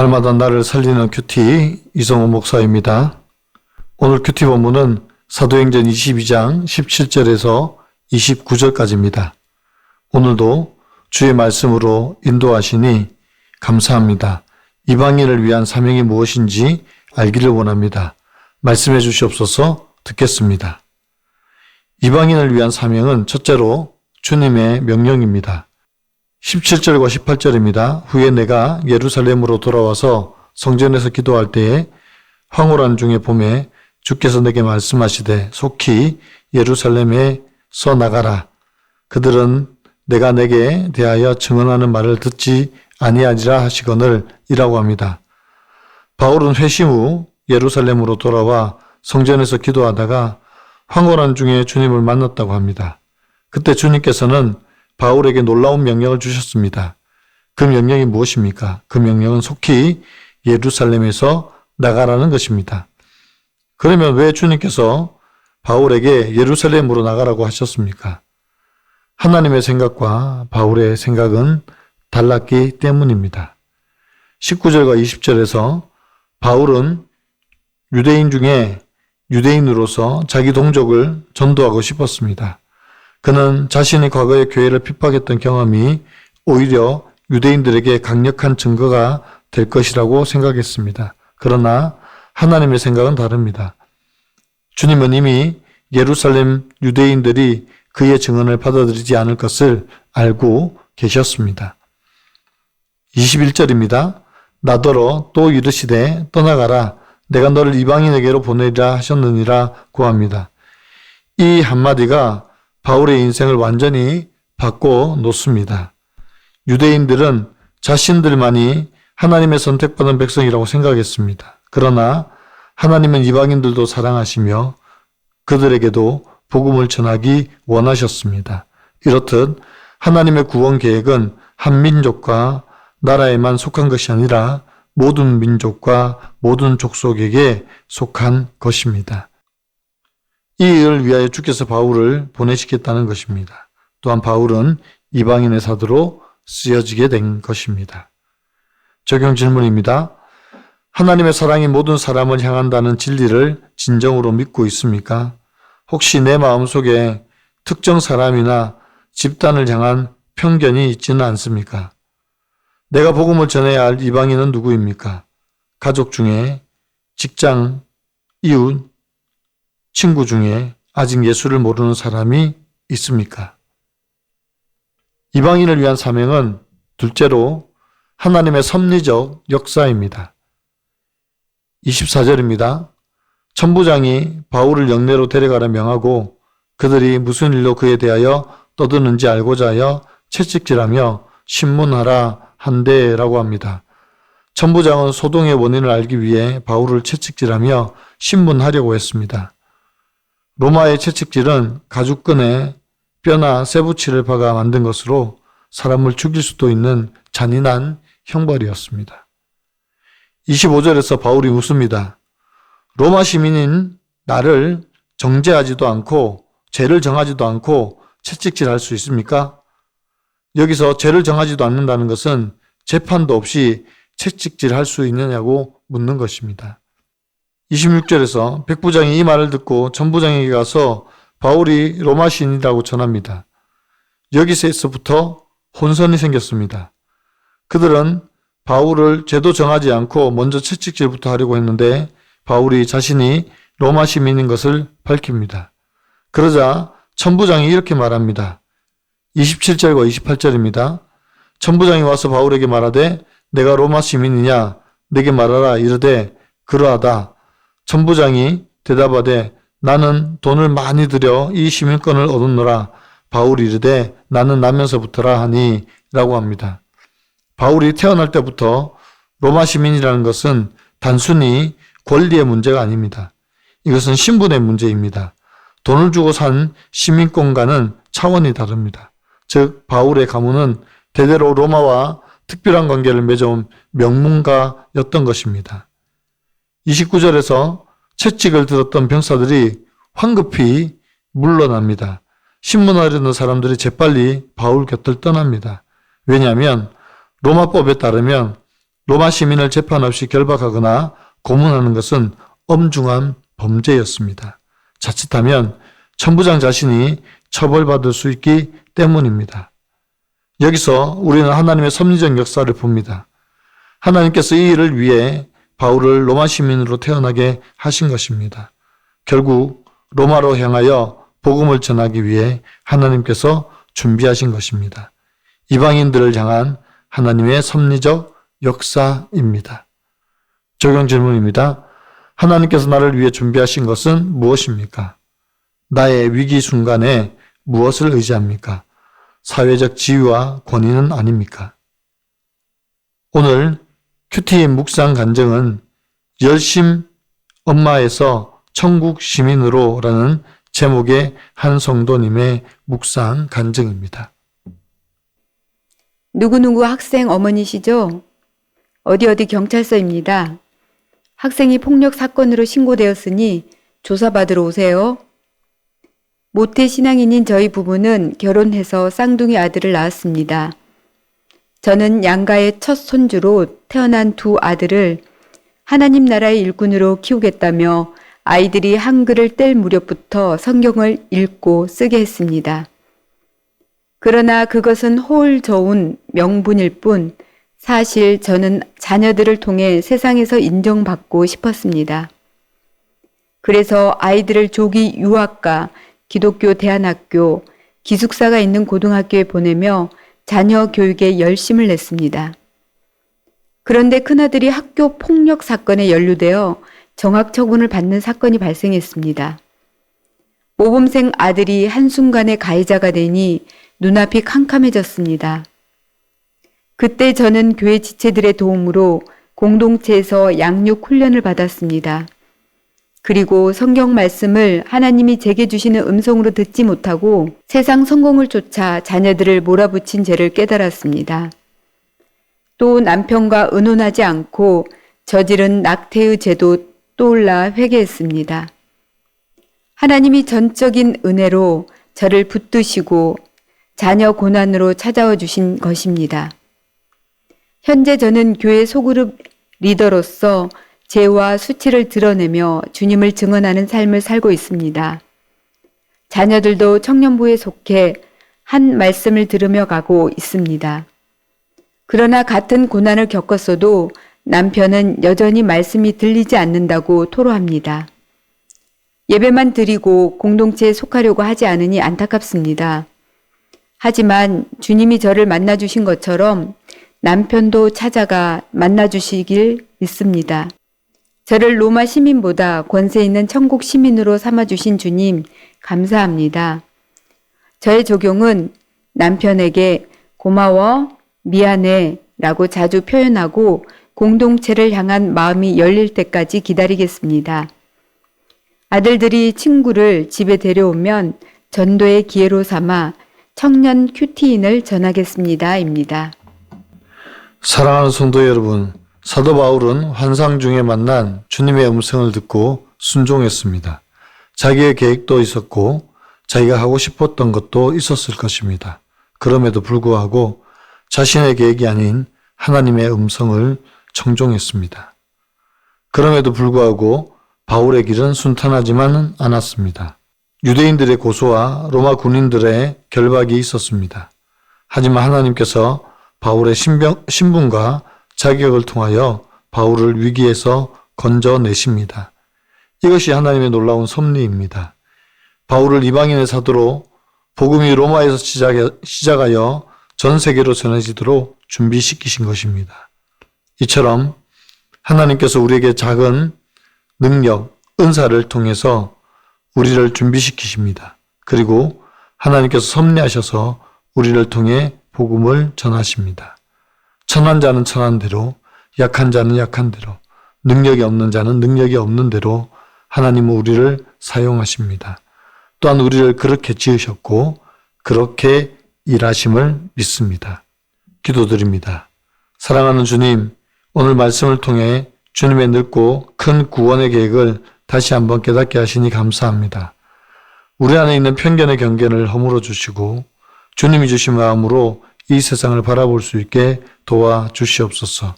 날마다 나를 살리는 큐티 이성호 목사입니다. 오늘 큐티 본문은 사도행전 22장 17절에서 29절까지입니다. 오늘도 주의 말씀으로 인도하시니 감사합니다. 이방인을 위한 사명이 무엇인지 알기를 원합니다. 말씀해 주시옵소서. 듣겠습니다. 이방인을 위한 사명은 첫째로 주님의 명령입니다. 17절과 18절입니다. 후에 내가 예루살렘으로 돌아와서 성전에서 기도할 때에 황홀한 중에 봄에 주께서 내게 말씀하시되 속히 예루살렘에서 나가라. 그들은 내가 내게 대하여 증언하는 말을 듣지 아니하리라 하시거늘 이라고 합니다. 바울은 회심 후 예루살렘으로 돌아와 성전에서 기도하다가 황홀한 중에 주님을 만났다고 합니다. 그때 주님께서는 바울에게 놀라운 명령을 주셨습니다. 그 명령이 무엇입니까? 그 명령은 속히 예루살렘에서 나가라는 것입니다. 그러면 왜 주님께서 바울에게 예루살렘으로 나가라고 하셨습니까? 하나님의 생각과 바울의 생각은 달랐기 때문입니다. 19절과 20절에서 바울은 유대인 중에 유대인으로서 자기 동족을 전도하고 싶었습니다. 그는 자신이 과거에 교회를 핍박했던 경험이 오히려 유대인들에게 강력한 증거가 될 것이라고 생각했습니다. 그러나 하나님의 생각은 다릅니다. 주님은 이미 예루살렘 유대인들이 그의 증언을 받아들이지 않을 것을 알고 계셨습니다. 21절입니다. 나더러 또 이르시되 떠나가라. 내가 너를 이방인에게로 보내리라 하셨느니라 고합니다. 이 한마디가 바울의 인생을 완전히 바꿔 놓습니다. 유대인들은 자신들만이 하나님의 선택받은 백성이라고 생각했습니다. 그러나 하나님은 이방인들도 사랑하시며 그들에게도 복음을 전하기 원하셨습니다. 이렇듯 하나님의 구원 계획은 한 민족과 나라에만 속한 것이 아니라 모든 민족과 모든 족속에게 속한 것입니다. 이 일을 위하여 주께서 바울을 보내시겠다는 것입니다. 또한 바울은 이방인의 사도로 쓰여지게 된 것입니다. 적용 질문입니다. 하나님의 사랑이 모든 사람을 향한다는 진리를 진정으로 믿고 있습니까? 혹시 내 마음속에 특정 사람이나 집단을 향한 편견이 있지는 않습니까? 내가 복음을 전해야 할 이방인은 누구입니까? 가족 중에, 직장, 이웃, 친구 중에 아직 예수를 모르는 사람이 있습니까? 이방인을 위한 사명은 둘째로 하나님의 섭리적 역사입니다. 24절입니다. 천부장이 바울을 영내로 데려가라 명하고 그들이 무슨 일로 그에 대하여 떠드는지 알고자 하여 채찍질하며 신문하라 한대라고 합니다. 천부장은 소동의 원인을 알기 위해 바울을 채찍질하며 신문하려고 했습니다. 로마의 채찍질은 가죽끈에 뼈나 쇠붙이를 박아 만든 것으로 사람을 죽일 수도 있는 잔인한 형벌이었습니다. 25절에서 바울이 묻습니다. 로마 시민인 나를 정죄하지도 않고 죄를 정하지도 않고 채찍질할 수 있습니까? 여기서 죄를 정하지도 않는다는 것은 재판도 없이 채찍질할 수 있느냐고 묻는 것입니다. 26절에서 백부장이 이 말을 듣고 천부장에게 가서 바울이 로마 시인이라고 전합니다. 여기서부터 혼선이 생겼습니다. 그들은 바울을 죄도 정하지 않고 먼저 채찍질부터 하려고 했는데 바울이 자신이 로마 시민인 것을 밝힙니다. 그러자 천부장이 이렇게 말합니다. 27절과 28절입니다. 천부장이 와서 바울에게 말하되 내가 로마 시민이냐 내게 말하라 이르되 그러하다. 천부장이 대답하되 나는 돈을 많이 들여 이 시민권을 얻었노라. 바울이 이르되 나는 나면서부터라 하니 라고 합니다. 바울이 태어날 때부터 로마 시민이라는 것은 단순히 권리의 문제가 아닙니다. 이것은 신분의 문제입니다. 돈을 주고 산 시민권과는 차원이 다릅니다. 즉 바울의 가문은 대대로 로마와 특별한 관계를 맺어온 명문가였던 것입니다. 29절에서 채찍을 들었던 병사들이 황급히 물러납니다. 신문하려는 사람들이 재빨리 바울 곁을 떠납니다. 왜냐하면 로마법에 따르면 로마 시민을 재판 없이 결박하거나 고문하는 것은 엄중한 범죄였습니다. 자칫하면 천부장 자신이 처벌받을 수 있기 때문입니다. 여기서 우리는 하나님의 섭리적 역사를 봅니다. 하나님께서 이 일을 위해 바울을 로마 시민으로 태어나게 하신 것입니다. 결국 로마로 향하여 복음을 전하기 위해 하나님께서 준비하신 것입니다. 이방인들을 향한 하나님의 섭리적 역사입니다. 적용 질문입니다. 하나님께서 나를 위해 준비하신 것은 무엇입니까? 나의 위기 순간에 무엇을 의지합니까? 사회적 지위와 권위는 아닙니까? 오늘 큐티 묵상 간증은 열심 엄마에서 천국 시민으로 라는 제목의 한 성도님의 묵상 간증입니다. 누구누구 학생 어머니시죠? 어디 경찰서입니다. 학생이 폭력 사건으로 신고되었으니 조사받으러 오세요. 모태 신앙인인 저희 부부는 결혼해서 쌍둥이 아들을 낳았습니다. 저는 양가의 첫 손주로 태어난 두 아들을 하나님 나라의 일꾼으로 키우겠다며 아이들이 한글을 뗄 무렵부터 성경을 읽고 쓰게 했습니다. 그러나 그것은 호을 저운 명분일 뿐 사실 저는 자녀들을 통해 세상에서 인정받고 싶었습니다. 그래서 아이들을 조기 유학과 기독교 대안학교, 기숙사가 있는 고등학교에 보내며 자녀 교육에 열심을 냈습니다. 그런데 큰아들이 학교 폭력 사건에 연루되어 정학처분을 받는 사건이 발생했습니다. 모범생 아들이 한순간에 가해자가 되니 눈앞이 캄캄해졌습니다. 그때 저는 교회 지체들의 도움으로 공동체에서 양육 훈련을 받았습니다. 그리고 성경 말씀을 하나님이 제게 주시는 음성으로 듣지 못하고 세상 성공을 쫓아 자녀들을 몰아붙인 죄를 깨달았습니다. 또 남편과 의논하지 않고 저지른 낙태의 죄도 떠올라 회개했습니다. 하나님이 전적인 은혜로 저를 붙드시고 자녀 고난으로 찾아와 주신 것입니다. 현재 저는 교회 소그룹 리더로서 죄와 수치를 드러내며 주님을 증언하는 삶을 살고 있습니다. 자녀들도 청년부에 속해 한 말씀을 들으며 가고 있습니다. 그러나 같은 고난을 겪었어도 남편은 여전히 말씀이 들리지 않는다고 토로합니다. 예배만 드리고 공동체에 속하려고 하지 않으니 안타깝습니다. 하지만 주님이 저를 만나주신 것처럼 남편도 찾아가 만나주시길 믿습니다. 저를 로마 시민보다 권세 있는 천국 시민으로 삼아주신 주님 감사합니다. 저의 적용은 남편에게 고마워, 미안해 라고 자주 표현하고 공동체를 향한 마음이 열릴 때까지 기다리겠습니다. 아들들이 친구를 집에 데려오면 전도의 기회로 삼아 청년 큐티인을 전하겠습니다. 입니다. 사랑하는 성도 여러분, 사도 바울은 환상 중에 만난 주님의 음성을 듣고 순종했습니다. 자기의 계획도 있었고 자기가 하고 싶었던 것도 있었을 것입니다. 그럼에도 불구하고 자신의 계획이 아닌 하나님의 음성을 청종했습니다. 그럼에도 불구하고 바울의 길은 순탄하지만은 않았습니다. 유대인들의 고소와 로마 군인들의 결박이 있었습니다. 하지만 하나님께서 바울의 신분과 자격을 통하여 바울을 위기에서 건져내십니다. 이것이 하나님의 놀라운 섭리입니다. 바울을 이방인의 사도로 복음이 로마에서 시작하여 전 세계로 전해지도록 준비시키신 것입니다. 이처럼 하나님께서 우리에게 작은 능력, 은사를 통해서 우리를 준비시키십니다. 그리고 하나님께서 섭리하셔서 우리를 통해 복음을 전하십니다. 천한 자는 천한 대로, 약한 자는 약한 대로, 능력이 없는 자는 능력이 없는 대로 하나님은 우리를 사용하십니다. 또한 우리를 그렇게 지으셨고 그렇게 일하심을 믿습니다. 기도드립니다. 사랑하는 주님, 오늘 말씀을 통해 주님의 넓고 큰 구원의 계획을 다시 한번 깨닫게 하시니 감사합니다. 우리 안에 있는 편견의 경계를 허물어 주시고 주님이 주신 마음으로 이 세상을 바라볼 수 있게 도와주시옵소서.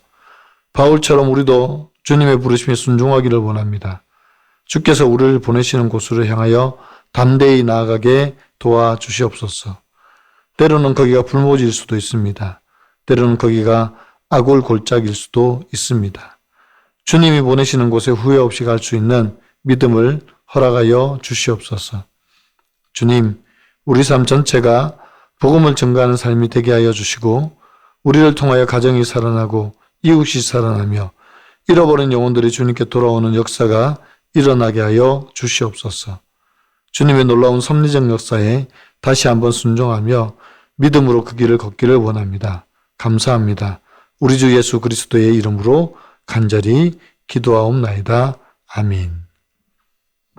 바울처럼 우리도 주님의 부르심에 순종하기를 원합니다. 주께서 우리를 보내시는 곳으로 향하여 담대히 나아가게 도와주시옵소서. 때로는 거기가 불모지일 수도 있습니다. 때로는 거기가 아골 골짜기일 수도 있습니다. 주님이 보내시는 곳에 후회 없이 갈 수 있는 믿음을 허락하여 주시옵소서. 주님, 우리 삶 전체가 복음을 전가하는 삶이 되게 하여 주시고 우리를 통하여 가정이 살아나고 이웃이 살아나며 잃어버린 영혼들이 주님께 돌아오는 역사가 일어나게 하여 주시옵소서. 주님의 놀라운 섭리적 역사에 다시 한번 순종하며 믿음으로 그 길을 걷기를 원합니다. 감사합니다. 우리 주 예수 그리스도의 이름으로 간절히 기도하옵나이다. 아멘.